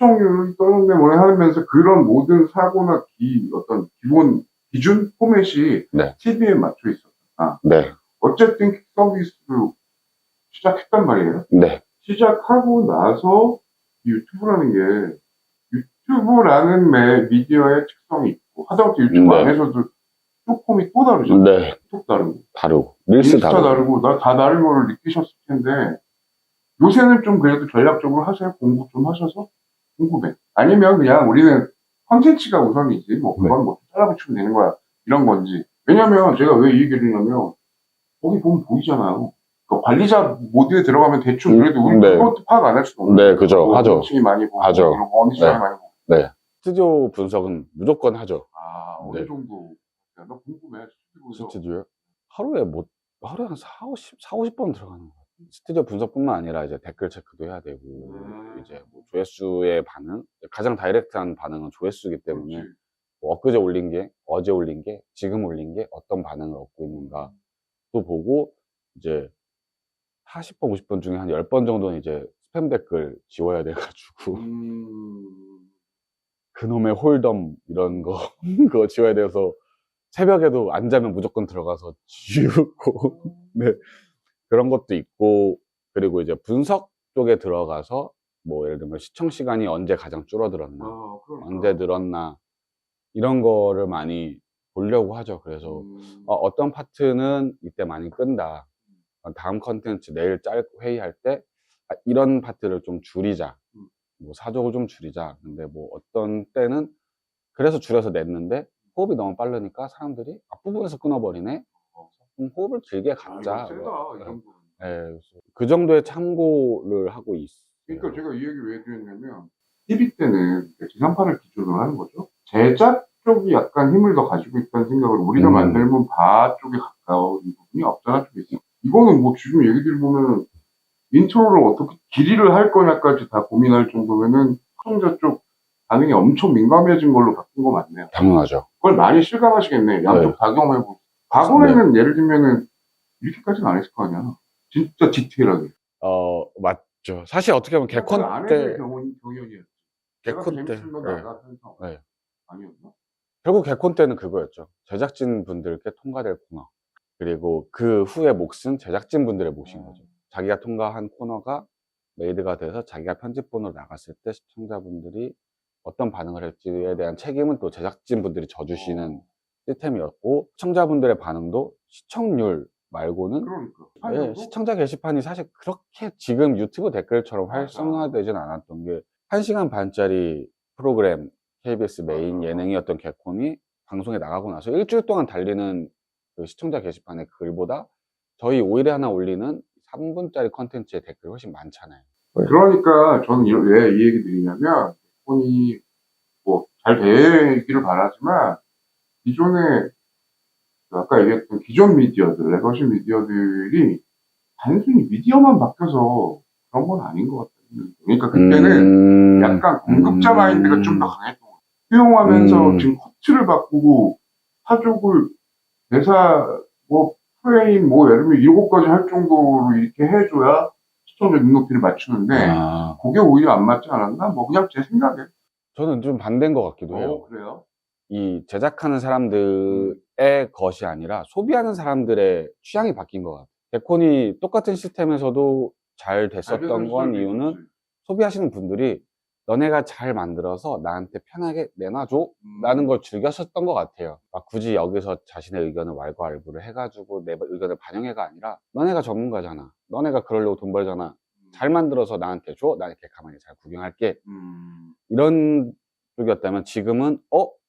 시청률이 떨어지네 뭐네 하면서 그런 모든 사고나 어떤 기본 기준 포맷이 네. TV에 맞춰 있었다. 네. 어쨌든 서비스로 시작했단 말이에요. 네. 시작하고 나서 유튜브라는 게 유튜브라는 미디어의 특성이 있고 하다못해 유튜브 네. 안에서도 플랫폼이 또 다르잖아요. 네. 톡 다르고 다르고. 릴스 인스타 다르고 다 다른 걸 느끼셨을 텐데 요새는 좀 그래도 전략적으로 하세요? 공부 좀 하셔서? 궁금해. 아니면 그냥 우리는 컨텐츠가 우선이지 뭐 그건 뭐 잘라붙이면 되는 거야 이런 건지. 왜냐면 제가 왜 이 얘기를 했냐면 거기 보면 보이잖아요. 그 관리자 모드에 들어가면 대충 그래도 우리 네. 그것도 파악 안 할 수도 없는 네, 그죠. 뭐 하죠. 어느 층이 많이 보고 하죠. 어느 시장이 많이 보고. 네. 스튜디오 분석은 무조건 하죠. 아, 어느 네. 정도? 야, 나 궁금해. 스튜디오요? 하루에 한 4, 50번 들어가는 거 같아요. 스튜디오 분석뿐만 아니라 이제 댓글 체크도 해야 되고, 이제 뭐 조회수의 반응, 가장 다이렉트한 반응은 조회수이기 때문에, 그렇지. 뭐 엊그제 올린 게, 어제 올린 게, 지금 올린 게 어떤 반응을 얻고 있는가 또 보고, 이제 40번, 50번 중에 한 10번 정도는 이제 스팸 댓글 지워야 돼가지고, 그놈의 홀덤 이런 거, 그거 지워야 돼서, 새벽에도 안 자면 무조건 들어가서 지우고, 네. 그런 것도 있고, 그리고 이제 분석 쪽에 들어가서, 뭐, 예를 들면 시청 시간이 언제 가장 줄어들었나, 그러니까. 언제 늘었나, 이런 거를 많이 보려고 하죠. 그래서, 어떤 파트는 이때 많이 끈다. 다음 컨텐츠 내일 회의할 때, 이런 파트를 좀 줄이자. 뭐, 사족을 좀 줄이자. 근데 뭐, 어떤 때는, 그래서 줄여서 냈는데, 호흡이 너무 빠르니까 사람들이 앞부분에서 끊어버리네? 그럼 호흡을 길게 갖자. 세다, 이 정도는. 네, 그 정도의 참고를 하고 있어요. 그러니까 제가 이 얘기 왜 드렸냐면, TV 때는 지상파를 기준으로 하는 거죠. 제작 쪽이 약간 힘을 더 가지고 있다는 생각을 우리가 만들면 바 쪽에 가까운 부분이 없잖아, 쪽에 있어. 이거는 뭐 지금 얘기 들어보면 인트로를 어떻게 길이를 할 거냐까지 다 고민할 정도면은 시청자 쪽 반응이 엄청 민감해진 걸로 바뀐 거 맞네요. 당연하죠. 그걸 많이 실감하시겠네. 양쪽 다 경험해보고. 과거에는 예를 들면은 이렇게까지는 안 했을 거 아니야. 진짜 디테일하게. 맞죠. 사실 어떻게 보면 개콘 때, 경연이었지. 개콘 때, 재밌으면 나가 편성. 네. 아니었나? 결국 개콘 때는 그거였죠. 제작진 분들께 통과될 코너. 그리고 그 후에 몫은 제작진 분들의 몫인 거죠. 자기가 통과한 코너가 메이드가 돼서 자기가 편집본으로 나갔을 때 시청자분들이 어떤 반응을 할지에 대한 책임은 또 제작진 분들이 져주시는 시스템이었고, 시청자분들의 반응도 시청률 말고는 그러니까. 시청자 게시판이 사실 그렇게 지금 유튜브 댓글처럼 활성화되진 않았던 게 1시간 반짜리 프로그램 KBS 메인 예능이었던 개콘이 방송에 나가고 나서 일주일 동안 달리는 그 시청자 게시판의 글보다 저희 5일에 하나 올리는 3분짜리 컨텐츠의 댓글이 훨씬 많잖아요. 그러니까 저는 왜 이 얘기 드리냐면 개콘이 뭐 잘 되기를 바라지만 기존에 아까 얘기했던 기존 미디어들, 레거시 미디어들이 단순히 미디어만 바뀌어서 그런 건 아닌 것 같아요. 그러니까 그때는 약간 공급자 마인드가 좀 더 강했던 것 같아요. 수용하면서 지금 커트를 바꾸고 사족을 대사 뭐 프레임 뭐 예를 들면 이거까지 할 정도로 이렇게 해줘야 시청자 눈높이를 맞추는데 그게 오히려 안 맞지 않았나? 뭐 그냥 제 생각에. 저는 좀 반대인 것 같기도 해요. 그래요? 이 제작하는 사람들의 것이 아니라 소비하는 사람들의 취향이 바뀐 것 같아요. 개콘이 똑같은 시스템에서도 잘 됐었던 건 이유는 소비하시는 분들이 너네가 잘 만들어서 나한테 편하게 내놔줘 라는 걸 즐겼었던 것 같아요. 막 굳이 여기서 자신의 의견을 왈가왈부를 해가지고 내 의견을 반영해가 아니라 너네가 전문가잖아, 너네가 그러려고 돈 벌잖아, 잘 만들어서 나한테 줘, 나 이렇게 가만히 잘 구경할게, 이런 쪽이었다면 지금은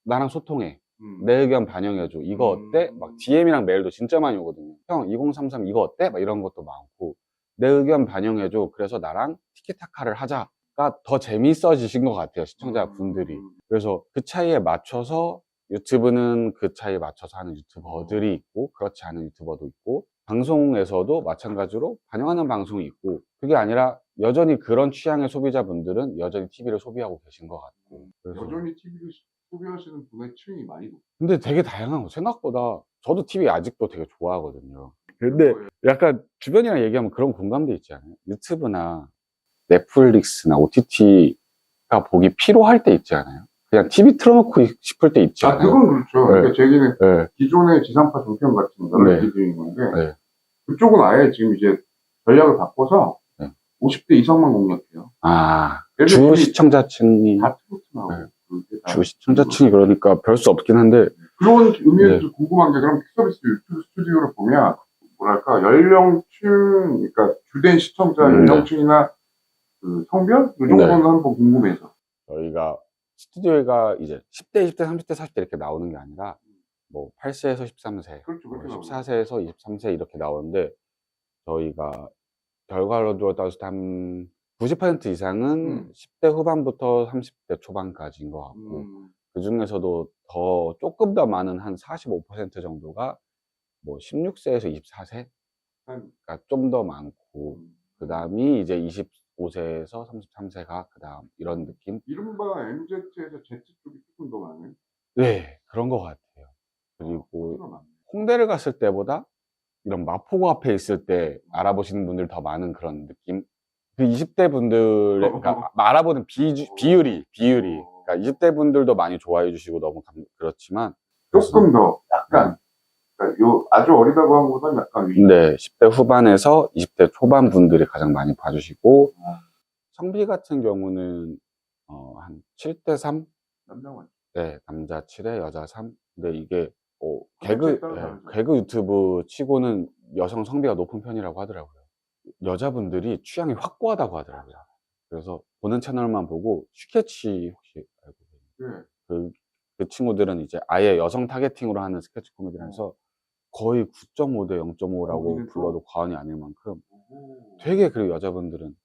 나랑 소통해, 내 의견 반영해줘, 이거 어때? 막 DM이랑 메일도 진짜 많이 오거든요. 형 2033 이거 어때? 막 이런 것도 많고, 내 의견 반영해줘, 그래서 나랑 티키타카를 하자가 더 재미있어지신 것 같아요, 시청자분들이. 그래서 그 차이에 맞춰서 유튜브는 그 차이에 맞춰서 하는 유튜버들이 있고, 그렇지 않은 유튜버도 있고, 방송에서도 마찬가지로 반영하는 방송이 있고, 그게 아니라 여전히 그런 취향의 소비자분들은 여전히 TV를 소비하고 계신 것 같고. 그래서 여전히 TV를 소비하시는 분의 층이 많이 높아요. 근데 되게 다양한 거, 생각보다. 저도 TV 아직도 되게 좋아하거든요. 근데 약간 주변이랑 얘기하면 그런 공감대 있지 않아요? 유튜브나 넷플릭스나 OTT 가 보기 피로할 때 있지 않아요? 그냥 TV 틀어놓고 싶을 때 있지 아, 않아요? 그건 그렇죠. 그러니까 제기는 네. 기존의 지상파 종편 같은 거를 네. 기준인 건데, 네. 그쪽은 아예 지금 이제 전략을 바꿔서 네. 50대 이상만 공략해요. 주 시청자층이, 다 트로트 나오고. 네. 주 시청자층이 그러니까 별 수 없긴 한데, 그런 의미에서 궁금한 게, 그럼 픽서비스 유튜브 스튜디오를 보면, 뭐랄까, 연령층, 그러니까 주된 시청자 연령층이나 그 성별? 이 정도는 한번 궁금해서. 저희가 스튜디오가 이제 10대, 20대, 30대, 40대 이렇게 나오는 게 아니라, 뭐 8세에서 13세, 그렇죠, 그렇게 14세에서 23세 이렇게 나오는데, 저희가 결과로 따졌을 때 한 90% 이상은 10대 후반부터 30대 초반까지인 것 같고, 그 중에서도 조금 더 많은 한 45% 정도가 뭐 16세에서 24세? 가 좀 더 많고, 그 다음이 이제 25세에서 33세가 그 다음, 이런 느낌? 이른바 MZ에서 Z 쪽이 조금 더 많아요? 네, 그런 것 같아요. 그리고 홍대를 갔을 때보다 이런 마포구 앞에 있을 때 알아보시는 분들 더 많은 그런 느낌? 그 20대 분들, 그러니까 알아보는 비율이, 그러니까 20대 분들도 많이 좋아해 주시고 너무 그렇지만. 조금 더, 약간, 그러니까 아주 어리다고 한 것보다는 약간 위. 네, 10대 후반에서 20대 초반 분들이 가장 많이 봐주시고, 성비 같은 경우는, 한 7대 3? 남자만. 네, 남자 7에 여자 3. 근데 이게, 개그 유튜브 치고는 여성 성비가 높은 편이라고 하더라고요. 여자분들이 취향이 확고하다고 하더라고요. 그래서 보는 채널만 보고 슈케치 혹시 알고 계세요? 네. 그 친구들은 이제 아예 여성 타겟팅으로 하는 스케치 코미디라서 거의 9.5대 0.5라고 불러도 과언이 아닐 만큼 되게, 그리고 여자분들은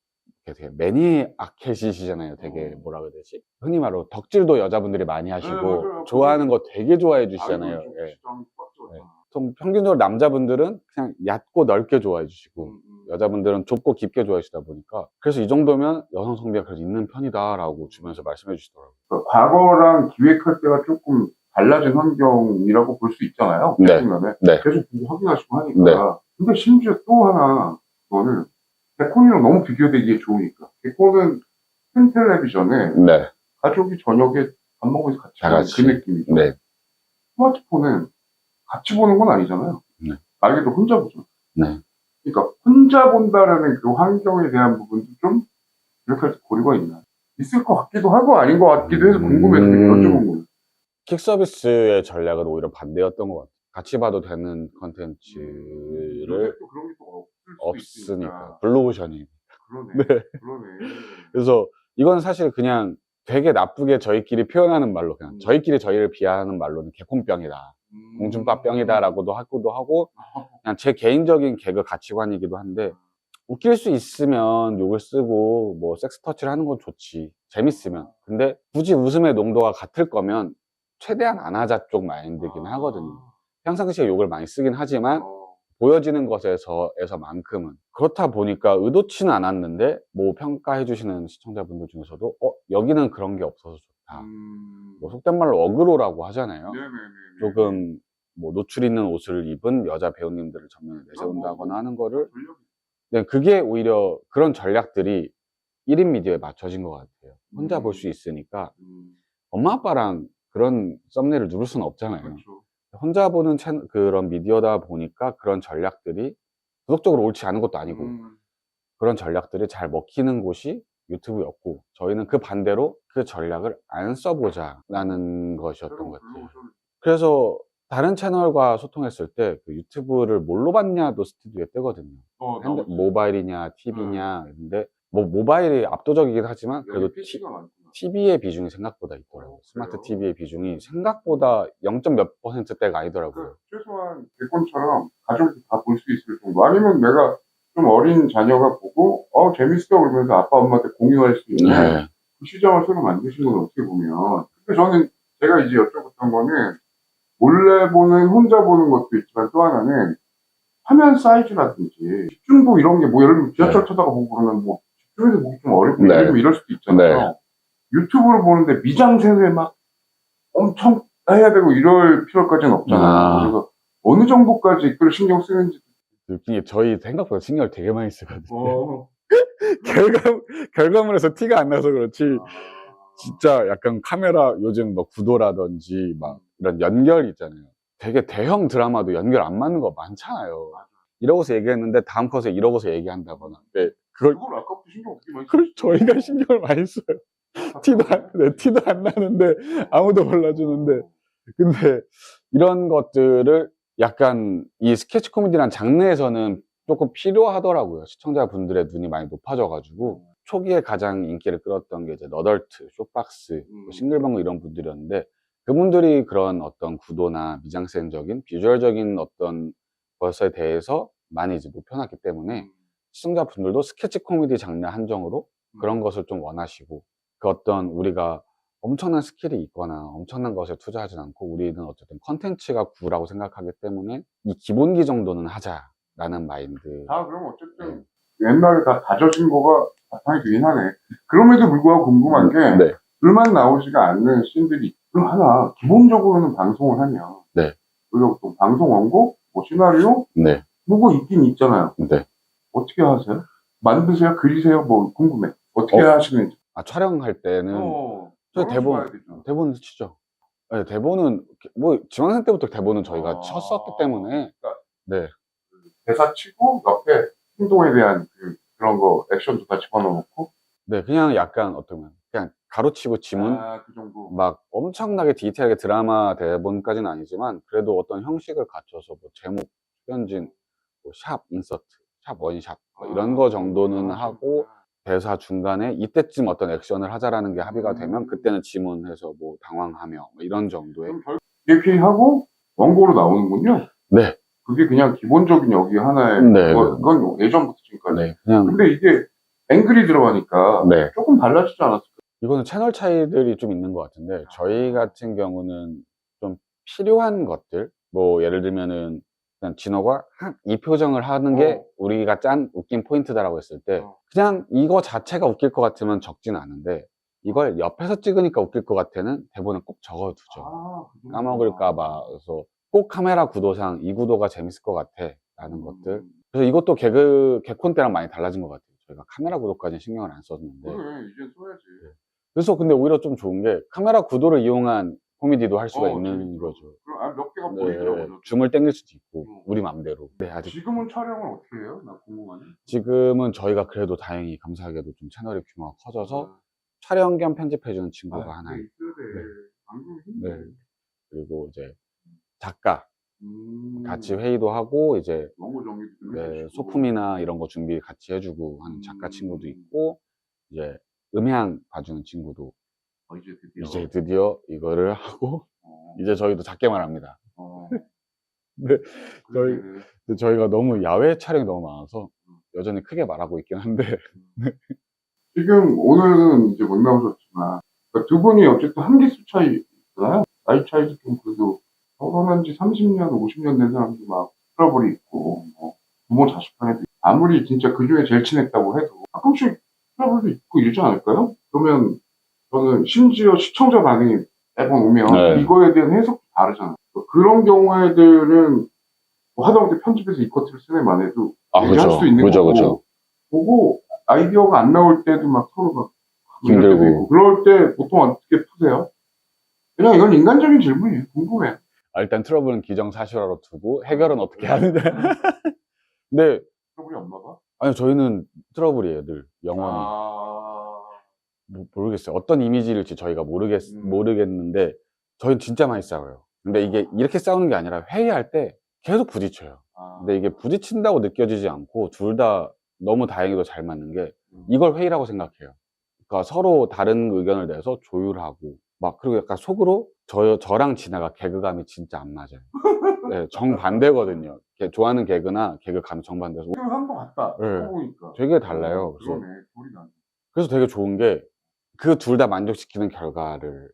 되게 매니아켓이시잖아요. 되게 뭐라 그래야 되지? 흔히 말로 덕질도 여자분들이 많이 하시고 맞아요. 좋아하는 거 되게 좋아해 주시잖아요. 좀 평균적으로 남자분들은 그냥 얕고 넓게 좋아해 주시고 여자분들은 좁고 깊게 좋아해 주시다 보니까, 그래서 이 정도면 여성 성비가 그래도 있는 편이다라고 주변에서 말씀해 주시더라고요. 그러니까 과거랑 기획할 때가 조금 달라진 환경이라고 볼 수 있잖아요. 네. 네. 계속 보고 확인하시고 하니까. 근데 심지어 또 하나, 그거는 개콘이랑 너무 비교되기에 좋으니까. 개콘은 큰 텔레비전에 가족이 저녁에 밥 먹으면서 같이 보는 그 느낌이죠. 스마트폰은 같이 보는 건 아니잖아요. 말 그대로 혼자 보죠. 그러니까 혼자 본다라는 그 환경에 대한 부분도 좀 기억할 때 고려가 있나? 있을 것 같기도 하고 아닌 것 같기도 해서 궁금해서 여쭤본 거예요. 킥 서비스의 전략은 오히려 반대였던 것 같아요. 같이 봐도 되는 컨텐츠를 또 그런 게 또 없으니까. 블루오션이. 그러네. 그래서 이건 사실 그냥 되게 나쁘게 저희끼리 표현하는 말로, 그냥 저희끼리 저희를 비하하는 말로는 개콘병이다, 공중파병이다라고도 하고, 그냥 제 개인적인 개그 가치관이기도 한데, 웃길 수 있으면 욕을 쓰고 뭐 섹스 터치를 하는 건 좋지, 재밌으면. 근데 굳이 웃음의 농도가 같을 거면 최대한 안 하자 쪽 마인드긴 하거든요. 평상시에 욕을 많이 쓰긴 하지만 보여지는 것에서만큼은. 그렇다 보니까 의도치는 않았는데 뭐 평가해 주시는 시청자분들 중에서도 여기는 그런 게 없어서 좋다, 뭐 속된 말로 어그로라고 하잖아요. 조금 뭐 노출 있는 옷을 입은 여자 배우님들을 전면에 내세운다거나 하는 거를, 그게 오히려 그런 전략들이 1인 미디어에 맞춰진 것 같아요. 혼자 볼 수 있으니까. 엄마 아빠랑 그런 썸네일을 누를 수는 없잖아요. 그렇죠. 혼자 보는 그런 미디어다 보니까 그런 전략들이 도덕적으로 옳지 않은 것도 아니고, 그런 전략들이 잘 먹히는 곳이 유튜브였고, 저희는 그 반대로 그 전략을 안 써보자라는 것이었던 것 같아요. 그래서 다른 채널과 소통했을 때 그 유튜브를 뭘로 봤냐도 스튜디오에 뜨거든요. 모바일이냐 TV냐. 근데 뭐 모바일이 압도적이긴 하지만 그래도 TV의 비중이 생각보다 있더라고요. 스마트 TV의 비중이 생각보다 0.몇 %대가 아니더라고요. 최소한 개콘처럼 가족이 다 볼 수 있을 정도, 아니면 내가 좀 어린 자녀가 보고 재밌어 그러면서 아빠 엄마한테 공유할 수 있는 그 시장을 새로 만드신 건 어떻게 보면. 근데 저는 제가 이제 여쭤봤던 거는, 몰래 보는, 혼자 보는 것도 있지만 또 하나는 화면 사이즈라든지 집중도, 이런 게 뭐 예를 들면 지하철 타다가 보고 그러면 뭐 집중해서 보기 좀 어렵고 이럴 수도 있잖아요. 유튜브를 보는데 미장센에 막 엄청 해야 되고 이럴 필요까지는 없잖아요. 그래서 어느 정도까지 그걸 신경 쓰는지. 느낌이 저희 생각보다 신경을 되게 많이 쓰거든요. 결과물에서 티가 안 나서 그렇지. 진짜 약간 카메라 요즘 뭐 구도라든지 막 이런 연결 있잖아요. 되게 대형 드라마도 연결 안 맞는 거 많잖아요. 이러고서 얘기했는데 다음 컷에 이러고서 얘기한다거나. 네, 그걸 그걸 아까부터 신경 어떻게 많이 그걸 저희가 신경을 많이 써요. 티도 안 나는데 아무도 몰라주는데. 근데 이런 것들을 약간 이 스케치 코미디란 장르에서는 조금 필요하더라고요. 시청자분들의 눈이 많이 높아져가지고 초기에 가장 인기를 끌었던 게 이제 너덜트, 쇼박스, 뭐 싱글벙글 이런 분들이었는데 그분들이 그런 어떤 구도나 미장센적인 비주얼적인 어떤 것에 대해서 많이 이제 높여놨기 때문에 시청자분들도 스케치 코미디 장르 한정으로 그런 것을 좀 원하시고 그 어떤 우리가 엄청난 스킬이 있거나 엄청난 것에 투자하진 않고 우리는 어쨌든 컨텐츠가 구라고 생각하기 때문에 이 기본기 정도는 하자라는 마인드. 다 그럼 어쨌든 옛날에 다 다져진 거가 바탕이 되긴 하네. 그럼에도 불구하고 궁금한 게 네. 둘만 나오지가 않는 씬들이 그럼 하나 기본적으로는 방송을 하면 네. 그리고 또 방송 원고, 뭐 시나리오, 네. 뭐가 있긴 있잖아요. 네. 어떻게 하세요? 만드세요? 그리세요? 뭐 궁금해. 어떻게 하시는지. 아, 촬영할 때는 저 영화를 대본 봐야 되죠. 대본을 치죠. 네, 대본은 뭐 지망생 때부터 대본은 저희가 아. 쳤었기 때문에 그러니까 네. 대사 치고 옆에 행동에 대한 그런 거 액션도 다 집어넣고 네, 그냥 약간 어떠면 그냥 가로치고 지문 그 정도. 막 엄청나게 디테일하게 드라마 대본까지는 아니지만 그래도 어떤 형식을 갖춰서 뭐 제목, 출연진, 뭐 샵, 인서트, 샵, 원샵 뭐 이런 거 정도는 하고 대사 중간에 이때쯤 어떤 액션을 하자라는 게 합의가 되면 그때는 지문해서 뭐 당황하며 뭐 이런 정도의 이렇게 하고 원고로 나오는군요. 네. 그게 그냥 기본적인 여기 하나의 네. 그건 예전부터 지금까지. 네, 그냥 근데 이게 앵글이 들어가니까 네. 조금 달라지지 않았을까요? 이거는 채널 차이들이 좀 있는 것 같은데 저희 같은 경우는 좀 필요한 것들 뭐 예를 들면은 그냥 진호가 이 표정을 하는 게 우리가 짠 웃긴 포인트다라고 했을 때 그냥 이거 자체가 웃길 것 같으면 적진 않은데 이걸 옆에서 찍으니까 웃길 것 같아는 대본에 꼭 적어두죠. 까먹을까봐. 그래서 꼭 카메라 구도상 이 구도가 재밌을 것 같아 라는 것들. 그래서 이것도 개콘 때랑 많이 달라진 것 같아요. 저희가 카메라 구도까지는 신경을 안 썼는데 그래, 이제 써야지. 그래서 근데 오히려 좀 좋은 게 카메라 구도를 이용한 코미디도 할 수가 있는 재밌죠. 거죠. 그럼 몇 개가 네, 보이더라고요. 줌을 당길 수도 있고 우리 맘대로. 네, 아직 지금은 촬영을 어떻게 해요? 나 궁금하네. 지금은 저희가 그래도 다행히 감사하게도 좀 채널의 규모가 커져서 촬영 겸 편집해주는 친구가 하나 있어야 있고 돼. 방금 네. 그리고 이제 작가 같이 회의도 하고 이제 원고 정리도 좀 네, 해주시고. 소품이나 이런 거 준비 같이 해주고 하는 작가 친구도 있고 이제 음향 봐주는 친구도 이제 드디어 이거를 하고 이제 저희도 작게 말합니다. 네, 저희가 너무 야외 촬영이 너무 많아서 여전히 크게 말하고 있긴 한데 지금 오늘은 이제 못 나오셨지만 그러니까 두 분이 어쨌든 한 기수 차이 있잖아요. 나이 차이도 좀 그래도 결혼한 지 30년, 50년 된 사람도 막 트러블이 있고 뭐 부모 자식 간에도 있고. 아무리 진짜 그중에 제일 친했다고 해도 가끔씩 트러블도 있고 이러지 않을까요? 그러면 저는 심지어 시청자 반응이 매번 오면 네. 이거에 대한 해석도 다르잖아요. 그런 경우에들은 뭐 하다못해 편집해서 이 커트를 쓰네만 해도 얘기할 수도 있는 거고 보고 아이디어가 안 나올 때도 막 서로 막 힘들고. 있고. 그럴 때 보통 어떻게 푸세요? 그냥 이건 인간적인 질문이에요. 궁금해. 일단 트러블은 기정사실화로 두고 해결은 어떻게 하느냐. 근데 트러블이 없나 봐? 아니 저희는 트러블이에요 늘 영원히. 모르겠어요. 어떤 이미지일지 저희가 모르겠는데 저희는 진짜 많이 싸워요. 근데 이게 이렇게 싸우는 게 아니라 회의할 때 계속 부딪혀요. 근데 이게 부딪힌다고 느껴지지 않고 둘 다 너무 다행히도 잘 맞는 게 이걸 회의라고 생각해요. 그러니까 서로 다른 의견을 내서 조율하고 막 그리고 약간 속으로 저랑 진아가 개그감이 진짜 안 맞아요. 네, 정반대거든요. 좋아하는 개그나 개그감이 정반대서 한 것 같다. 네, 보니까. 되게 달라요. 그래서 그러네. 둘이 나. 그래서 되게 좋은 게 그 둘 다 만족시키는 결과를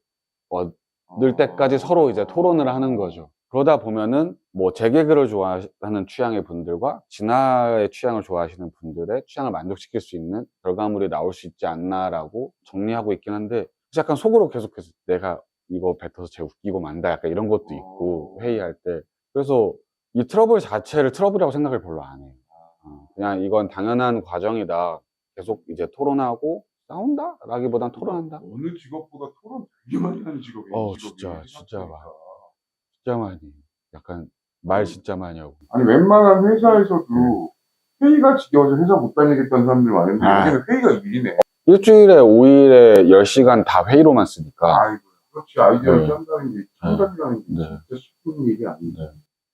얻을 때까지 서로 이제 토론을 하는 거죠. 그러다 보면은 뭐 제 개그를 좋아하는 취향의 분들과 진아의 취향을 좋아하시는 분들의 취향을 만족시킬 수 있는 결과물이 나올 수 있지 않나라고 정리하고 있긴 한데 약간 속으로 계속해서 내가 이거 뱉어서 쟤 웃기고 만다 약간 이런 것도 있고 회의할 때 그래서 이 트러블 자체를 트러블이라고 생각을 별로 안 해요. 그냥 이건 당연한 과정이다. 계속 이제 토론하고 싸운다? 라기보단 토론한다? 어느 직업보다 토론 되게 많이 하는 직업이에요. 진짜 진짜 많이. 약간 말 진짜 많이 하고. 아니, 웬만한 회사에서도 회의가 지겨워서 회사 못 다니겠다는 사람들 많은데, 여기는 회의가 일이네. 일주일에 5일에 10시간 다 회의로만 쓰니까. 아이고, 그렇지. 아이디어를 네. 짠다는 게, 창작이라는 게 네. 진짜 쉽은 일이 아닌데.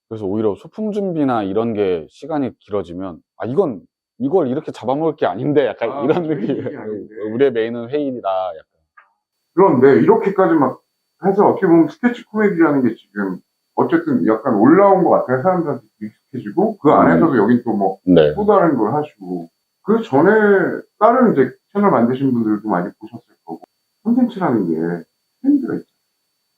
그래서 오히려 소품 준비나 이런 게 시간이 길어지면, 이걸 이렇게 잡아먹을 게 아닌데, 약간 이런 느낌. 이게 아닌데. 우리의 메인은 회의다. 약간. 그런데 이렇게까지 막 해서 어떻게 보면 스케치 코미디라는 게 지금 어쨌든 약간 올라온 것 같아요. 사람들한테 익숙해지고 그 안에서도 여긴 또 뭐 네. 또 다른 걸 하시고 그 전에 다른 이제 채널 만드신 분들도 많이 보셨을 거고 콘텐츠라는 게 트렌드가 있죠.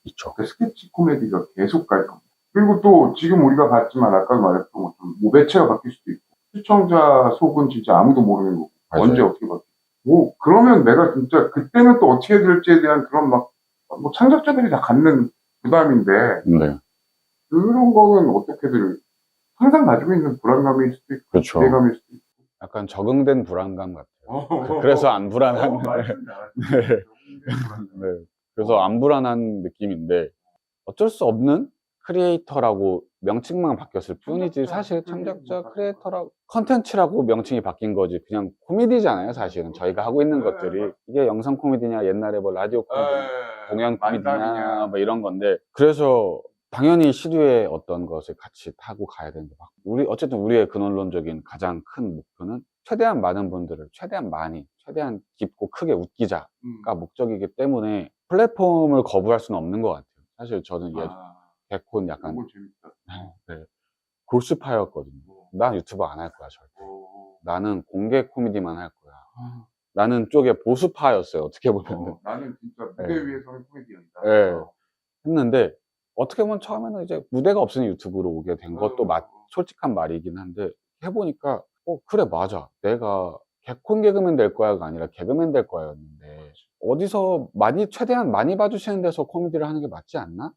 있죠. 그 스케치 코미디가 계속 갈 겁니다. 그리고 또 지금 우리가 봤지만 아까 말했던 것처럼 뭐 매체가 바뀔 수도 있고 시청자 속은 진짜 아무도 모르는 거고 맞아요. 언제 어떻게 바뀔지. 뭐 그러면 내가 진짜 그때는 또 어떻게 될지에 대한 그런 막 뭐 창작자들이 다 갖는 부담인데 네. 그런 거는 어떻게든 항상 가지고 있는 불안감일 수도 있고 그렇죠. 기대감일 수도 있고 약간 적응된 불안감 같아요. 그래서 안 불안한. 말씀 잘하시네. 네. 그래서 안 불안한 느낌인데 어쩔 수 없는 크리에이터라고 명칭만 바뀌었을 뿐이지 사실 창작자 크리에이터라고 컨텐츠라고 명칭이 바뀐 거지 그냥 코미디잖아요. 사실은 저희가 하고 있는 것들이 이게 영상 코미디냐 옛날에 뭐 라디오 코미디냐 동양 코미디냐 뭐 이런 건데 그래서 당연히 시류의 어떤 것을 같이 타고 가야 되는데 어쨌든 우리의 근원론적인 가장 큰 목표는 최대한 많은 분들을 최대한 많이 최대한 깊고 크게 웃기자가 목적이기 때문에 플랫폼을 거부할 수는 없는 것 같아요. 사실 저는 개콘 약간 이거 재밌다. 네. 골수파였거든요. 난 유튜버 안 할 거야 절대. 나는 공개 코미디만 할 거야. 나는 쪽에 보수파였어요. 어떻게 보면 나는 진짜 무대 네. 위에서는 코미디언이다. 네. 했는데 어떻게 보면 처음에는 이제 무대가 없으니 유튜브로 오게 된 것도 솔직한 말이긴 한데 해보니까 그래 맞아. 내가 개콘 개그맨 될 거야가 아니라 개그맨 될 거였는데 어디서 최대한 많이 봐주시는 데서 코미디를 하는 게 맞지 않나?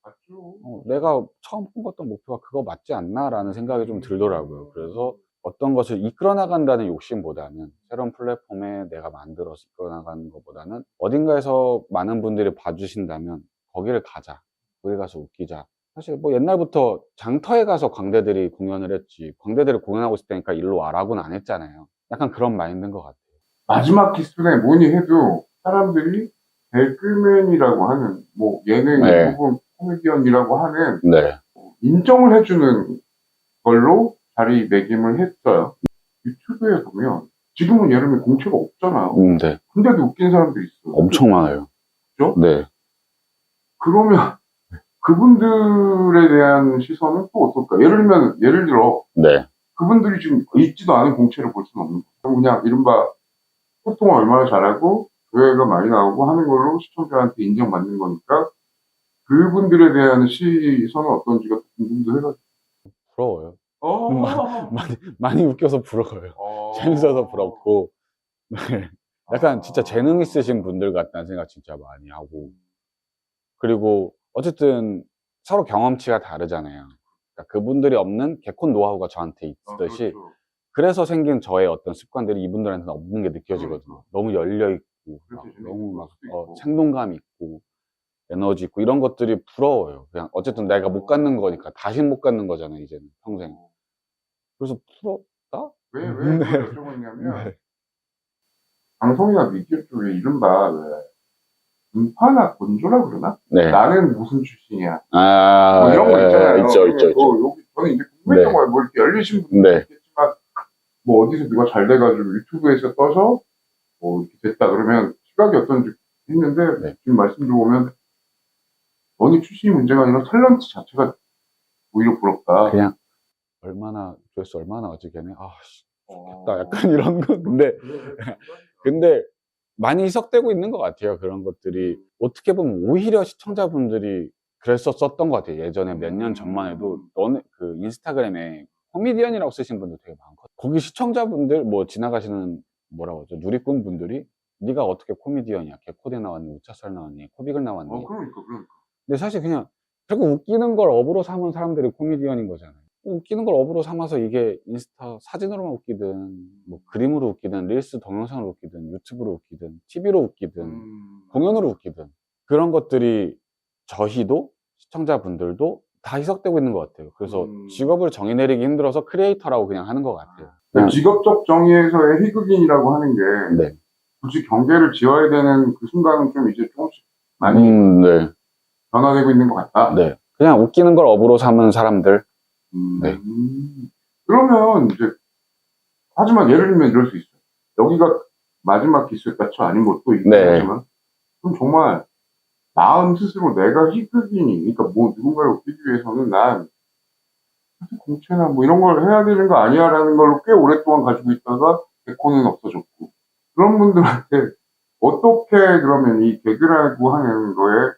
맞죠. 내가 처음 꿈꿨던 목표가 그거 맞지 않나? 라는 생각이 좀 들더라고요. 그래서 어떤 것을 이끌어 나간다는 욕심보다는 새로운 플랫폼에 내가 만들어서 이끌어 나가는 것보다는 어딘가에서 많은 분들이 봐주신다면 거기를 가자. 거기 가서 웃기자. 사실 뭐 옛날부터 장터에 가서 광대들이 공연을 했지. 광대들이 공연하고 있을 때니까 일로 와라고는 안 했잖아요. 약간 그런 마인드인 것 같아요. 마지막 키스에 뭐니 해도 사람들이 개그맨이라고 하는 뭐 예능 네. 혹은 코미디언이라고 하는 네. 인정을 해주는 걸로 자리매김을 했어요. 유튜브에 보면 지금은 예를 들면 공채가 없잖아요. 네. 근데도 웃긴 사람들이 있어요. 엄청 많아요. 그죠? 네. 그러면 그분들에 대한 시선은 또 어떨까? 예를 들어 네. 그분들이 지금 있지도 않은 공채를 볼 수는 없는 거예요. 그냥 이른바 소통을 얼마나 잘하고 조회가 많이 나오고 하는 걸로 시청자한테 인정받는 거니까 그분들에 대한 시선은 어떤지가 궁금도 해가지고. 부러워요. 많이 웃겨서 부러워요. 재밌어서 부럽고. 네. 약간 진짜 재능 있으신 분들 같다는 생각 진짜 많이 하고. 그리고 어쨌든 서로 경험치가 다르잖아요. 그러니까 그분들이 없는 개콘 노하우가 저한테 있듯이 그렇죠. 그래서 생긴 저의 어떤 습관들이 이분들한테는 없는 게 느껴지거든요. 너무 열려있고, 너무 막 생동감 있고, 에너지 있고, 이런 것들이 부러워요. 그냥 어쨌든 내가 못 갖는 거니까. 다신 못 갖는 거잖아요, 이제는. 평생. 그래서 부럽다? 왜 그걸 여쭤봤냐면 방송이나 미디어 쪽에 이른바 분파나 건조라 그러나? 네. 나는 무슨 출신이야. 아, 뭐 이런 거 있잖아요. 있죠. 여기 저는 이제 궁금했던 네. 거예요. 뭐 이렇게 열리신 분들 있겠지만 뭐 어디서 누가 잘 돼가지고 유튜브에서 떠서 뭐 이렇게 됐다 그러면 시각이 어떤지 했는데 지금 말씀 들어보면 너희 출신이 문제가 아니라 탤런트 자체가 오히려 부럽다. 그냥 조회수 얼마나 어지게네. 좋겠다. 약간 이런 거. 근데 많이 희석되고 있는 것 같아요. 그런 것들이. 어떻게 보면 오히려 시청자분들이 그랬었던 것 같아요. 예전에 몇 년 전만 해도 너네 그 인스타그램에 코미디언이라고 쓰신 분들 되게 많거든요. 거기 시청자분들 뭐 지나가시는 뭐라고 하죠? 누리꾼 분들이 네가 어떻게 코미디언이야? 개코대 나왔니? 우차살 나왔니? 코빅을 나왔니? 그러니까. 근데 사실 그냥 자꾸 웃기는 걸 업으로 삼은 사람들이 코미디언인 거잖아요. 웃기는 걸 업으로 삼아서 이게 인스타 사진으로만 웃기든, 뭐 그림으로 웃기든, 릴스 동영상으로 웃기든, 유튜브로 웃기든, TV로 웃기든, 공연으로 웃기든, 그런 것들이 저희도 시청자분들도 다 희석되고 있는 것 같아요. 그래서 직업을 정의 내리기 힘들어서 크리에이터라고 그냥 하는 것 같아요. 그러니까 직업적 정의에서의 희극인이라고 하는 게 네. 굳이 경계를 지어야 되는 그 순간은 좀 이제 조금씩 많이 네. 변화되고 있는 것 같다. 네. 그냥 웃기는 걸 업으로 삼은 사람들. 네. 그러면 이제 하지만 예를 들면 이럴 수 있어요. 여기가 마지막 기술가처 아닌 것도 있긴 네. 하지만 그럼 정말 마음 스스로 내가 희극인이 그러니까 뭐 누군가를 웃기기 위해서는 난 공채나 뭐 이런 걸 해야 되는 거 아니야라는 걸로 꽤 오랫동안 가지고 있다가 개코는 없어졌고 그런 분들한테 어떻게 그러면 이 개그라고 하는 거에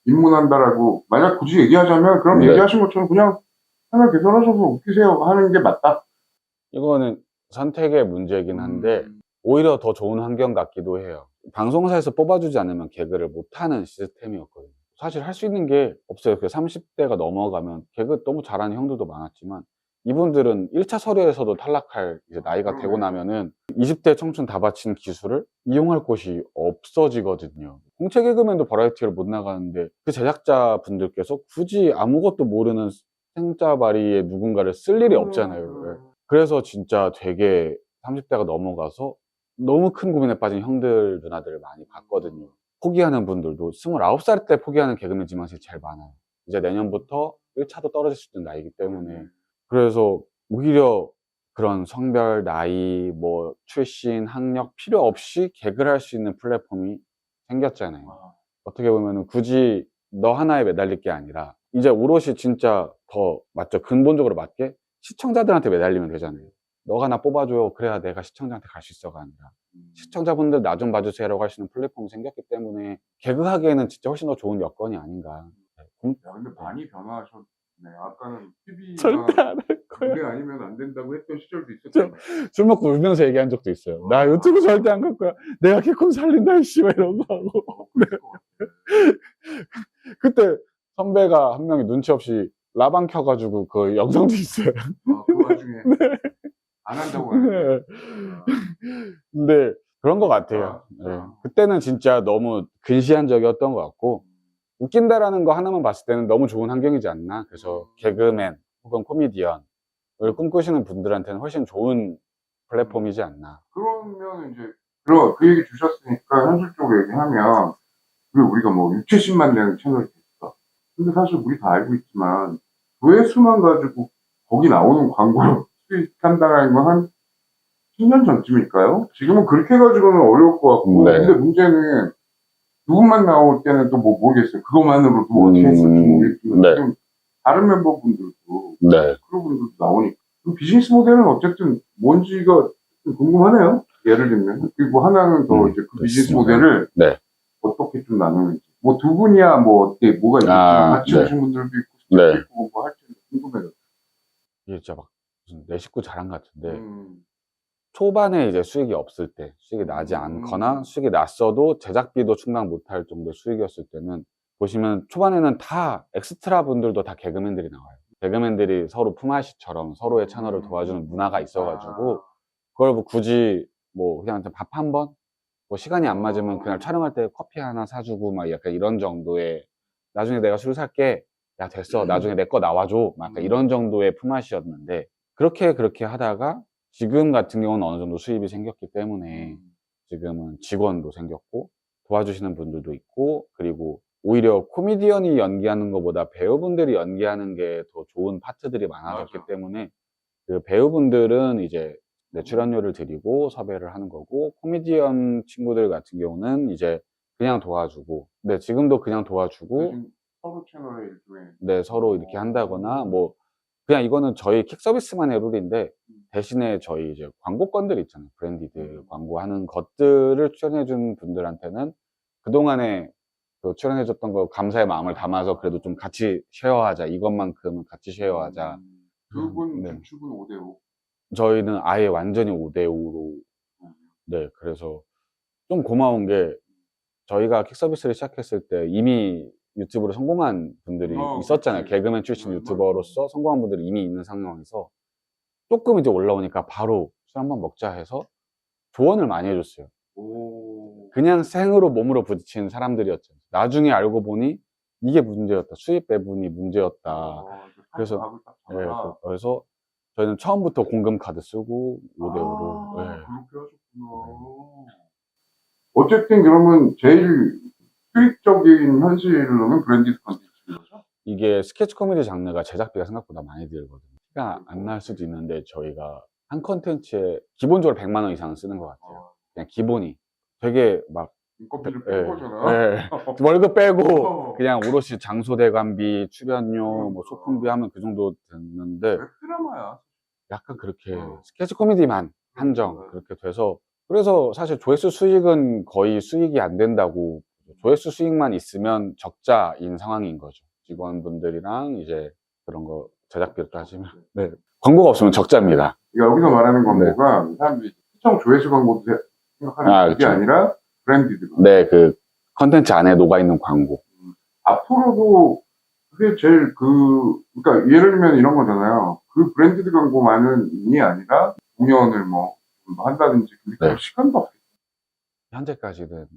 입문한다라고 만약 굳이 얘기하자면 그럼 네. 얘기하신 것처럼 그냥 하나 개설하셔서 웃기세요 하는 게 맞다. 이거는 선택의 문제이긴 한데 오히려 더 좋은 환경 같기도 해요. 방송사에서 뽑아주지 않으면 개그를 못하는 시스템이었거든요. 사실 할 수 있는 게 없어요. 30대가 넘어가면 개그 너무 잘하는 형들도 많았지만 이분들은 1차 서류에서도 탈락할 이제 나이가 되고 나면은 20대 청춘 다 바친 기술을 이용할 곳이 없어지거든요. 공채 개그맨도 버라이어티를 못 나가는데 그 제작자분들께서 굳이 아무것도 모르는 생짜발이의 누군가를 쓸 일이 없잖아요. 그래서 진짜 되게 30대가 넘어가서 너무 큰 고민에 빠진 형들, 누나들을 많이 봤거든요. 포기하는 분들도 29살 때 포기하는 개그맨 지망생이 제일 많아요. 이제 내년부터 1차도 떨어질 수 있는 나이기 때문에. 그래서 오히려 그런 성별, 나이, 뭐 출신, 학력 필요 없이 개그를 할 수 있는 플랫폼이 생겼잖아요. 어떻게 보면 굳이 너 하나에 매달릴 게 아니라 이제 오롯이 진짜 더 맞죠. 근본적으로 맞게 시청자들한테 매달리면 되잖아요. 너가 나 뽑아줘. 그래야 내가 시청자한테 갈 수 있어가 아니라 시청자분들 나 좀 봐주세요라고 할 수 있는 플랫폼이 생겼기 때문에 개그하기에는 진짜 훨씬 더 좋은 여건이 아닌가. 야, 근데 많이 변화하셨네. 아까는 TV나 절대 안 할 거야. 무대 아니면 안 된다고 했던 시절도 있었잖아요. 술 먹고 울면서 얘기한 적도 있어요. 나 유튜브 절대 안 갈 거야. 내가 개콘 살린다 씨발 이런 거 하고. 그럴 것 같아. 그때 선배가 한 명이 눈치 없이 라방 켜가지고 그 영상도 있어요. 그 와중에 안 한다고 하는데. 근데 그런 것 같아요. 네. 그때는 진짜 너무 근시안적이었던 것 같고 웃긴다라는 거 하나만 봤을 때는 너무 좋은 환경이지 않나. 그래서 개그맨 혹은 코미디언을 꿈꾸시는 분들한테는 훨씬 좋은 플랫폼이지 않나. 그러면 이제 그 얘기 주셨으니까 현실적으로 얘기하면 그리고 우리가 뭐 6, 70만 되는 채널이 됐어. 근데 사실 우리 다 알고 있지만 조회수만 가지고 거기 나오는 광고로 수익한다는 건 한 10년 전쯤일까요? 지금은 그렇게 해가지고는 어려울 것 같고 네. 근데 문제는 누구만 나올 때는 또 뭐 모르겠어요. 그것만으로도 어떻게 했을지 모르겠지만 네. 지금 다른 멤버분들도 네. 그런 분들도 나오니까 그럼 비즈니스 모델은 어쨌든 뭔지가 좀 궁금하네요. 예를 들면 그리고 하나는 더 이제 그 비즈니스 모델을 네. 어떻게 좀 나누는지 뭐 두 분이야 뭐 어떻게 뭐가 있을지 같이 네. 오신 분들도 있고 네. 있고 뭐 할지 궁금해요. 이게 진짜 막 무슨 내 식구 자랑 같은데 초반에 이제 수익이 없을 때, 수익이 나지 않거나 수익이 났어도 제작비도 충당 못할 정도 수익이었을 때는 보시면 초반에는 다 엑스트라 분들도 다 개그맨들이 나와요. 개그맨들이 서로 품앗이처럼 서로의 채널을 도와주는 문화가 있어가지고 그걸 뭐 굳이 뭐 그냥 밥 한 번? 뭐 시간이 안 맞으면 그날 촬영할 때 커피 하나 사주고 막 약간 이런 정도의 나중에 내가 술 살게 야 됐어 나중에 내 거 나와줘 막 약간 이런 정도의 품앗이었는데 그렇게 하다가 지금 같은 경우는 어느 정도 수입이 생겼기 때문에 지금은 직원도 생겼고 도와주시는 분들도 있고 그리고 오히려 코미디언이 연기하는 것보다 배우분들이 연기하는 게 더 좋은 파트들이 많아졌기 때문에 그 배우분들은 이제 네, 출연료를 드리고 섭외를 하는 거고 코미디언 친구들 같은 경우는 이제 그냥 도와주고 네 지금도 그냥 도와주고 지금 서로 채널에 일종의 네 서로 이렇게 한다거나 뭐 그냥 이거는 저희 킥 서비스만의 룰인데 대신에 저희 이제 광고건들 있잖아요 브랜디드 광고하는 것들을 출연해준 분들한테는 그동안에 그 출연해줬던 거 감사의 마음을 담아서 그래도 좀 같이 쉐어하자 이것만큼은 같이 쉐어하자 두 분 네. 주축은 5대5 저희는 아예 완전히 5대5로 네 그래서 좀 고마운 게 저희가 킥 서비스를 시작했을 때 이미 유튜브로 성공한 분들이 있었잖아요. 그치. 개그맨 출신 유튜버로서 성공한 분들이 이미 있는 상황에서 조금 이제 올라오니까 바로 술 한번 먹자 해서 조언을 많이 해줬어요. 오. 그냥 생으로 몸으로 부딪히는 사람들이었죠. 나중에 알고 보니 이게 문제였다. 수입 배분이 문제였다. 그래서, 밥을 딱 예, 잡아라. 그래서 저희는 처음부터 공금 카드 쓰고 5대5로. 그렇게 하셨구나. 어쨌든 그러면 제일 수익적인 현실로는 브랜디드 컨텐츠인 거죠? 이게 스케치 코미디 장르가 제작비가 생각보다 많이 들거든요. 티가 안 날 수도 있는데 저희가 한 컨텐츠에 기본적으로 100만 원 이상 쓰는 것 같아요. 그냥 기본이. 되게 막 인건비를 뺀 거잖아. 예. 월급 빼고 어. 그냥 오롯이 장소 대관비, 출연료, 뭐 소품비 하면 그 정도 됐는데 웹드라마야. 약간 그렇게 어. 스케치 코미디만 한정 그렇게 돼서 그래서 사실 조회수 수익은 거의 수익이 안 된다고 조회수 수익만 있으면 적자인 상황인 거죠. 직원분들이랑 이제 그런 거 제작비를 따지면 네. 광고가 없으면 적자입니다. 그러니까 여기서 말하는 광고가 사람들이 시청 조회수 광고도 생각하는 게 그렇죠. 아니라 브랜디드. 네, 그 컨텐츠 안에 녹아있는 광고. 앞으로도 그게 제일 그러니까 예를 들면 이런 거잖아요. 그 브랜디드 광고만이 아니라 공연을 뭐 한다든지 그렇게 할 시간도 없겠죠. 현재까지는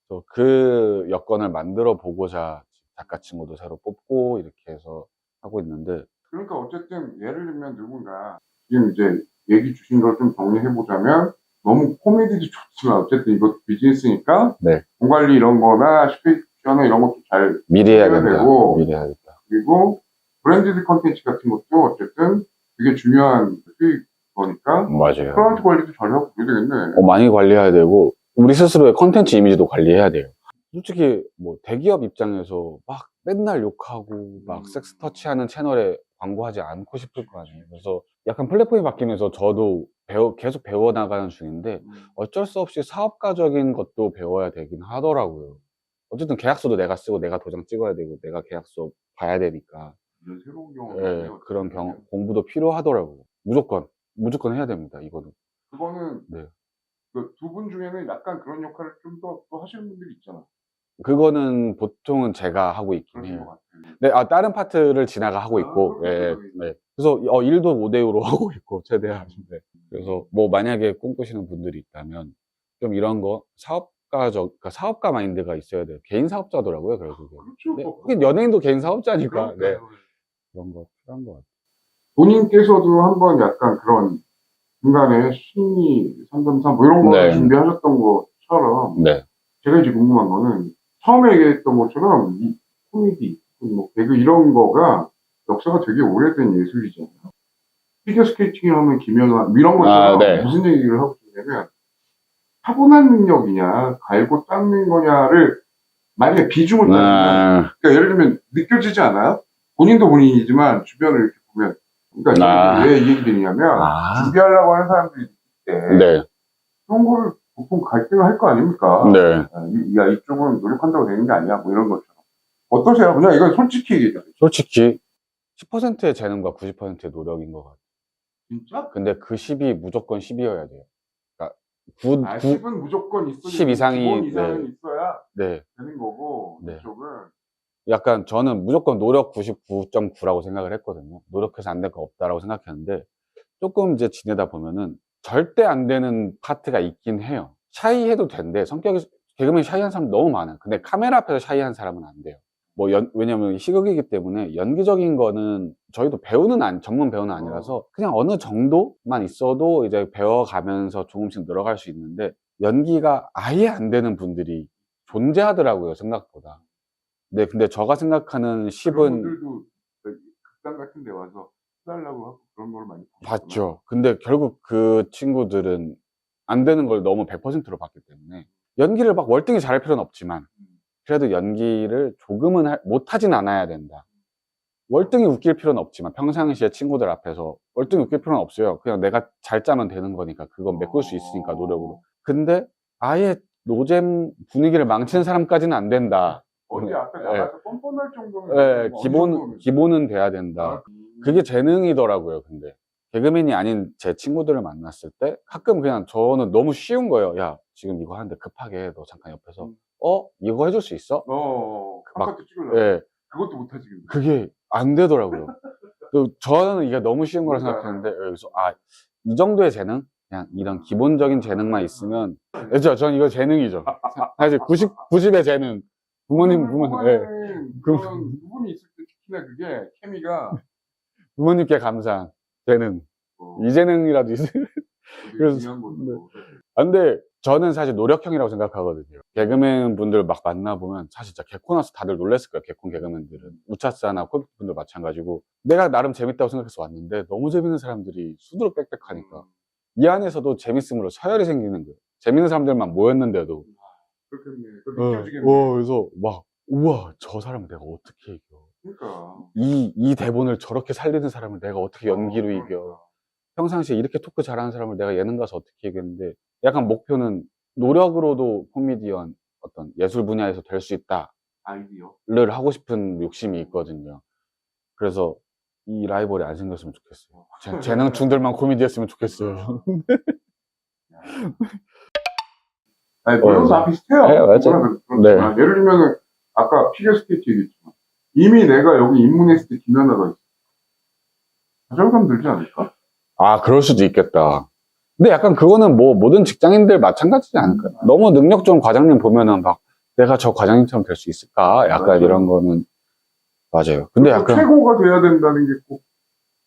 또 그 여건을 만들어 보고자 작가 친구도 새로 뽑고 이렇게 해서 하고 있는데 그러니까 어쨌든 예를 들면 누군가 지금 이제 얘기 주신 걸 좀 정리해 보자면 너무 코미디도 좋지만 어쨌든 이것도 비즈니스니까 네. 돈 관리 이런 거나 스케이션이나 이런 것도 잘 미리 해야 해야 된다. 되고 미리 해야겠다. 그리고 브랜디드 컨텐츠 같은 것도 어쨌든 되게 중요한 수익 거니까 맞아요. 클라이언트 관리도 잘 하고 그래야 되겠네. 많이 관리해야 되고 우리 스스로의 컨텐츠 이미지도 관리해야 돼요. 솔직히 뭐 대기업 입장에서 막 맨날 욕하고 막 섹스 터치하는 채널에 광고하지 않고 싶을 거 아니에요. 그래서 약간 플랫폼이 바뀌면서 저도 계속 배워나가는 중인데 어쩔 수 없이 사업가적인 것도 배워야 되긴 하더라고요. 어쨌든 계약서도 내가 쓰고 내가 도장 찍어야 되고 내가 계약서 봐야 되니까 새로운 경험. 예, 그런 공부도 필요하더라고요. 무조건 해야 됩니다. 이거는. 그거는 네. 그 두 분 중에는 약간 그런 역할을 좀 더 또 하시는 분들이 있잖아. 그거는 보통은 제가 하고 있긴 그러신 것 해요. 같아요. 네, 다른 파트를 지나가 하고 있고, 예, 네. 그래서 일도 5대5로 하고 있고, 최대한. 네. 그래서 뭐 만약에 꿈꾸시는 분들이 있다면 좀 이런 거 그러니까 사업가 마인드가 있어야 돼요. 개인 사업자더라고요, 결국에. 그렇죠. 네. 하긴 연예인도 개인 사업자니까. 네. 그러니까요. 그런 거 필요한 것 같아요. 본인께서도 한번 약간 그런 중간에 심리 상담사 뭐 이런 거 네. 준비하셨던 것처럼 네. 제가 이제 궁금한 거는 처음에 얘기했던 것처럼 이 코미디, 뭐 개그 이런 거가 역사가 되게 오래된 예술이잖아요. 피겨스케이팅 하면 김연아 이런 것처럼 네. 무슨 얘기를 하고 싶냐면 타고난 능력이냐 갈고 닦는 거냐를 만약에 비중을 따지면 그러니까 예를 들면 느껴지지 않아요? 본인도 본인이지만 주변을 이렇게 보면 그러니까 왜 이 얘기 드리냐면 준비하려고 하는 사람들이 있을 때 네. 그런 거를 보통 갈등을 할 거 아닙니까? 네. 야 이쪽은 노력한다고 되는 게 아니야 뭐 이런 것처럼 어떠세요? 그냥 이건 솔직히 얘기해요. 솔직히 10%의 재능과 90%의 노력인 것 같아요. 진짜? 근데 그 10이 무조건 10이어야 돼요. 그러니까 10은 무조건 있어야 10 이상이, 기본 이상은 네. 있어야 네. 되는 거고 네. 이쪽은 약간 저는 무조건 노력 99.9라고 생각을 했거든요. 노력해서 안 될 거 없다라고 생각했는데 조금 이제 지내다 보면은 절대 안 되는 파트가 있긴 해요. 샤이해도 된대. 개그맨 샤이한 사람 너무 많아요. 근데 카메라 앞에서 샤이한 사람은 안 돼요. 왜냐면 희극이기 때문에 연기적인 거는 저희도 전문 배우는 아니라서 그냥 어느 정도만 있어도 이제 배워가면서 조금씩 늘어갈 수 있는데 연기가 아예 안 되는 분들이 존재하더라고요, 생각보다. 네, 근데 제가 생각하는 그런 10은 분들도 극단 같은 데 와서 해달라고 하고 그런 걸 많이 봤죠. 근데 결국 그 친구들은 안 되는 걸 너무 100%로 봤기 때문에 연기를 막 월등히 잘할 필요는 없지만 그래도 연기를 조금은 못하진 않아야 된다. 월등히 웃길 필요는 없지만 평상시에 친구들 앞에서 월등히 웃길 필요는 없어요. 그냥 내가 잘 짜면 되는 거니까 그건 메꿀 수 있으니까 노력으로. 근데 아예 노잼 분위기를 망치는 사람까지는 안 된다. 어디 앞에 나가서 뻔뻔할 정도는 네, 기본은 돼야 된다. 그게 재능이더라고요, 근데. 개그맨이 아닌 제 친구들을 만났을 때 가끔 그냥 저는 너무 쉬운 거예요. 야, 지금 이거 하는데 급하게 너 잠깐 옆에서 이거 해줄 수 있어? 카카오톡 찍으려고. 예, 그것도 못하지. 근데. 그게 안 되더라고요. 또 저는 이게 너무 쉬운 거라 생각했는데, 여기서, 이 정도의 재능? 그냥 이런 기본적인 재능만 있으면, 그죠? 전 이거 재능이죠. 사실 90의 재능. 부모님, 예. 그런 부분이 있을 때 특히나 그게 케미가 부모님께 감사한 재능. 이 재능이라도 있으면. 그래서, 중요한 거죠. 근데 저는 사실 노력형이라고 생각하거든요. 개그맨 분들 막 만나보면 사실 진짜 개콘 와서 다들 놀랬을 거예요. 개콘 개그맨들은. 우차사나 코빅 분들 마찬가지고. 내가 나름 재밌다고 생각해서 왔는데 너무 재밌는 사람들이 수두룩 빽빽하니까. 이 안에서도 재밌음으로 서열이 생기는 거예요. 재밌는 사람들만 모였는데도. 그렇겠네. 그거 느껴지겠네. 그래서 막, 우와, 저 사람을 내가 어떻게 이겨. 그러니까. 이 대본을 저렇게 살리는 사람을 내가 어떻게 연기로 이겨. 평상시에 이렇게 토크 잘하는 사람을 내가 예능 가서 어떻게 이겼는데, 약간 목표는 노력으로도 코미디언 어떤 예술 분야에서 될 수 있다를 아이디어. 하고 싶은 욕심이 있거든요. 그래서 이 라이벌이 안 생겼으면 좋겠어요. 재능충들만 코미디였으면 좋겠어요. 아니, 물론 다 비슷해요. 네, 맞아요. 그렇지만, 예를 들면은, 아까 피겨스케이트 얘기했지만, 이미 내가 여기 입문했을 때 김연아가 있어. 자존감 들지 않을까? 그럴 수도 있겠다. 근데 약간 그거는 뭐 모든 직장인들 마찬가지지 않을까요? 너무 능력 좋은 과장님 보면은 막 내가 저 과장님처럼 될 수 있을까? 약간 맞아요. 이런 거는 맞아요. 근데 약간 최고가 돼야 된다는 게 꼭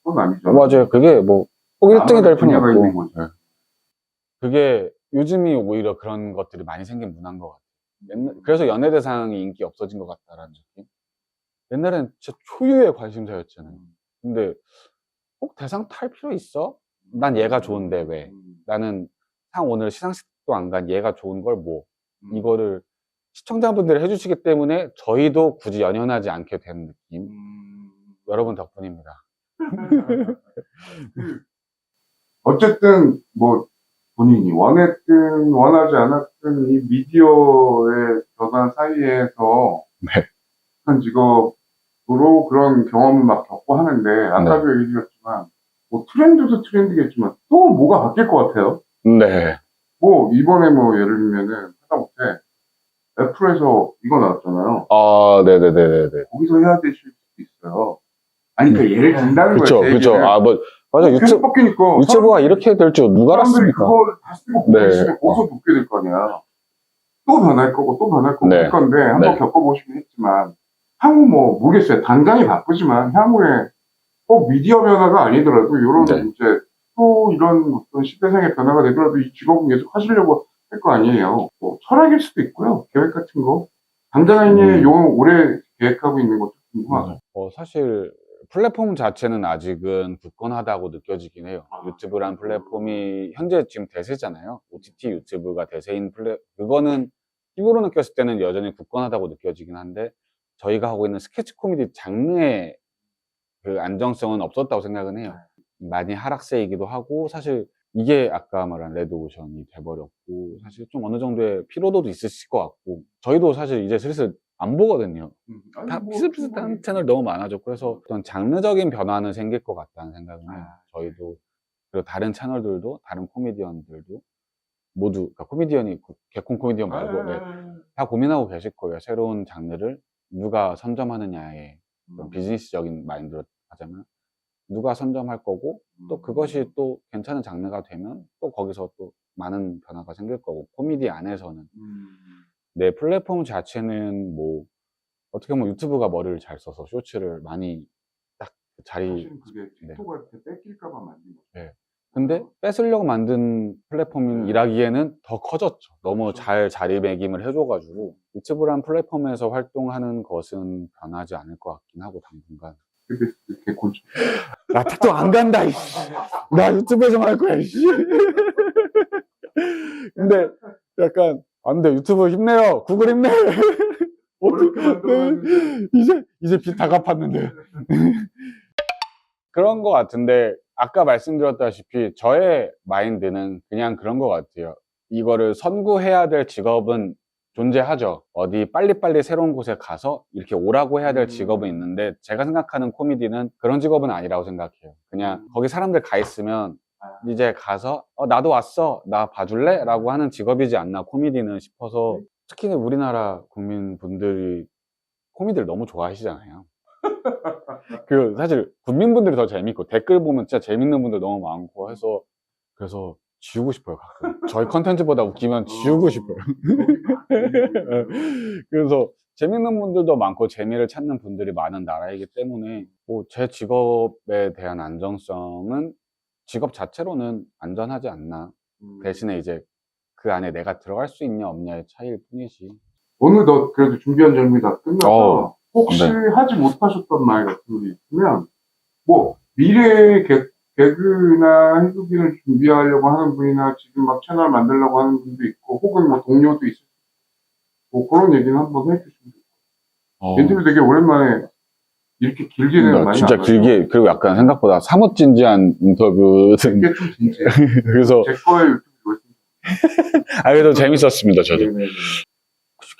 그건 아니죠. 맞아요. 그게 뭐 꼭 1등이 될 필요는 분야가 있는 없고. 거지. 네. 그게 요즘이 오히려 그런 것들이 많이 생긴 문화인 것 같아요. 그래서 연예대상이 인기 없어진 것 같다라는 느낌? 옛날엔 진짜 초유의 관심사였잖아요. 근데 꼭 대상 탈 필요 있어? 난 얘가 좋은데 왜? 나는 오늘 시상식도 안 간 얘가 좋은 걸 뭐? 이거를 시청자분들이 해주시기 때문에 저희도 굳이 연연하지 않게 된 느낌. 여러분 덕분입니다. 어쨌든 뭐 본인이 원했든 원하지 않았든 이 미디어의 변화 사이에서 한 직업으로 그런 경험을 막 겪고 하는데 아까도 얘기 드렸지만 뭐 트렌드도 트렌드겠지만 또 뭐가 바뀔 것 같아요. 네. 뭐 이번에 뭐 예를 들면은 하다못해 애플에서 이거 나왔잖아요. 네네네네. 거기서 해야 되실 수도 있어요. 아니 그러니까 예를 든다는 그쵸, 거예요. 그쵸. 맞아. 계속 바뀌니까 유튜브가 이렇게 될 줄 누가 사람들이 알았습니까? 그걸 다 쓰고 보고 있으면 거기서 높게 될 거 아니야. 또 변할 거고 또 변할 거고 할 건데 한번 겪어보시긴 했지만 향후 뭐 모르겠어요. 당장이 바쁘지만 향후에 꼭 미디어 변화가 아니더라도 이런 이제 또 이런 어떤 시대상의 변화가 되더라도 이 직업은 계속 하시려고 할 거 아니에요. 뭐 철학일 수도 있고요. 계획 같은 거. 당장에 올해 계획하고 있는 것도 궁금하고. 사실 플랫폼 자체는 아직은 굳건하다고 느껴지긴 해요. 유튜브란 플랫폼이 현재 지금 대세잖아요. OTT 유튜브가 대세인 그거는 힘으로 느꼈을 때는 여전히 굳건하다고 느껴지긴 한데 저희가 하고 있는 스케치 코미디 장르의 그 안정성은 없었다고 생각은 해요. 많이 하락세이기도 하고 사실 이게 아까 말한 레드오션이 돼버렸고 사실 좀 어느 정도의 피로도도 있으실 것 같고 저희도 사실 이제 슬슬 안 보거든요. 다 비슷비슷한 채널 너무 많아졌고 그래서 어떤 장르적인 변화는 생길 것 같다는 생각은 해요. 저희도 그리고 다른 채널들도 다른 코미디언들도 모두 그러니까 코미디언이 개콘 코미디언 말고 다 고민하고 계실 거예요. 새로운 장르를 누가 선점하느냐에 그런 비즈니스적인 마인드로 하자면 누가 선점할 거고 또 그것이 또 괜찮은 장르가 되면 또 거기서 또 많은 변화가 생길 거고 코미디 안에서는 내 플랫폼 자체는 뭐 어떻게 보면 유튜브가 머리를 잘 써서 쇼츠를 많이 딱 자리 사실은 그게 틱톡한테 뺏길까봐 만든 거죠. 네. 근데 뺏으려고 만든 플랫폼이라기에는 더 커졌죠. 너무 잘 자리매김을 해줘가지고 유튜브란 플랫폼에서 활동하는 것은 변하지 않을 것 같긴 하고 당분간. 개콘. 나 틱톡 안 간다 이씨. 나 유튜브에서만 할 거야 이씨. 근데 약간 안 돼. 유튜브 힘내요. 구글 힘내. 어렵게 만들었는데 이제 빚 다 갚았는데. 그런 것 같은데 아까 말씀드렸다시피 저의 마인드는 그냥 그런 것 같아요. 이거를 선구해야 될 직업은 존재하죠. 어디 빨리빨리 새로운 곳에 가서 이렇게 오라고 해야 될 직업은 있는데 제가 생각하는 코미디는 그런 직업은 아니라고 생각해요. 그냥 거기 사람들 가 있으면 이제 가서 나도 왔어 나 봐줄래? 라고 하는 직업이지 않나 코미디는 싶어서 특히 우리나라 국민분들이 코미디를 너무 좋아하시잖아요. 그 사실 국민분들이 더 재밌고 댓글 보면 진짜 재밌는 분들 너무 많고 해서 그래서 지우고 싶어요 가끔. 저희 컨텐츠보다 웃기면 지우고 싶어요. 그래서 재밌는 분들도 많고 재미를 찾는 분들이 많은 나라이기 때문에 뭐 제 직업에 대한 안정성은 직업 자체로는 안전하지 않나. 대신에 이제 그 안에 내가 들어갈 수 있냐 없냐의 차이일 뿐이지. 오늘 너 그래도 준비한 질문이 다 끝나서 혹시 네. 하지 못하셨던 말 같은 게 있으면 뭐 미래의 개그나 해수기를 준비하려고 하는 분이나 지금 막 채널 만들려고 하는 분도 있고 혹은 뭐 동료도 있을 수 있고 뭐 그런 얘기는 한번 해주시면 돼요. 인터뷰 되게 오랜만에 이렇게 길게는 많이 진짜 안 길게 그리고 약간 생각보다 사뭇 진지한 인터뷰. 이게 좀 진지해. 그래서 제 거에 유튜브 있습니다. 그래도 재밌었습니다 저도. 네네네.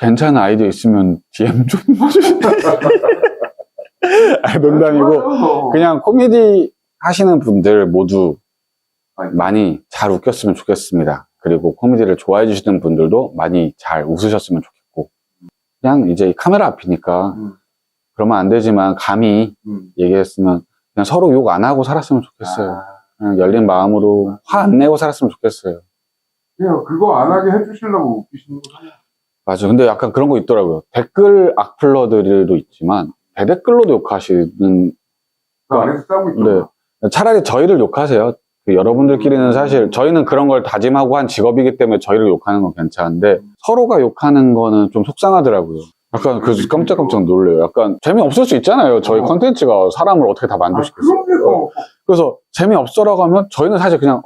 괜찮은 아이디어 있으면 DM 좀 농담이고 그냥 코미디 하시는 분들 모두 많이 잘 웃겼으면 좋겠습니다. 그리고 코미디를 좋아해 주시는 분들도 많이 잘 웃으셨으면 좋겠고 그냥 이제 카메라 앞이니까 그러면 안 되지만 감히 얘기했으면 그냥 서로 욕 안 하고 살았으면 좋겠어요. 그냥 열린 마음으로 화 안 내고 살았으면 좋겠어요. 그냥 그거 안 하게 해주시려고 웃기시는 거잖아요. 맞아. 근데 약간 그런 거 있더라고요. 댓글 악플러들도 있지만 대댓글로도 욕하시는. 그 안에서 싸우고 있잖아. 네. 차라리 저희를 욕하세요. 그 여러분들끼리는 사실 저희는 그런 걸 다짐하고 한 직업이기 때문에 저희를 욕하는 건 괜찮은데 서로가 욕하는 거는 좀 속상하더라고요. 약간 그래서 깜짝깜짝 놀래요. 약간 재미없을 수 있잖아요. 저희 컨텐츠가 사람을 어떻게 다 만족시켰어요. 그럼요. 그래서 재미없어라고 하면 저희는 사실 그냥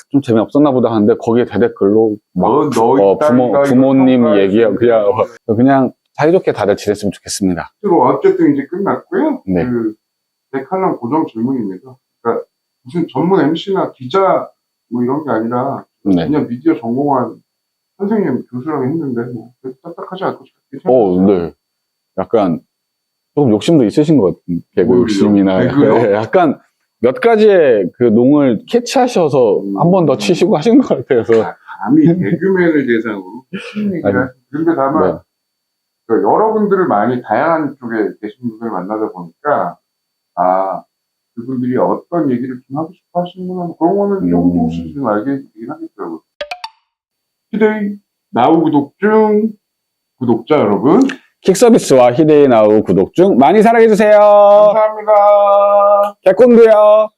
좀 재미없었나 보다 하는데 거기에 대댓글로 막 부모님 얘기하고 그냥 사이좋게 다들 지냈으면 좋겠습니다. 어쨌든 이제 끝났고요. 네. 제 칼럼 고정 질문입니다. 그러니까 무슨 전문 MC나 기자 뭐 이런 게 아니라 네. 그냥 미디어 전공한 선생님 교수라고 했는데 뭐 딱딱하지 않고 괜찮아요. 네. 약간 조금 욕심도 있으신 것 같은 개그 욕심이나 개그요? 약간 몇 가지의 그 농을 캐치하셔서 한 번 더 치시고 하신 것 같아서. 감히 개그맨을 대상으로 치는 얘기를 하시는데 근데 다만 그 여러분들을 많이 다양한 쪽에 계신 분들을 만나다 보니까 그분들이 어떤 얘기를 좀 하고 싶어 하시는구나 그런 거는 조금씩 좀 알게 되긴 하겠더라고요. 히데이 나우 구독자 여러분 킥서비스와 히데이 나우 구독 중 많이 사랑해주세요. 감사합니다. 개콘도요.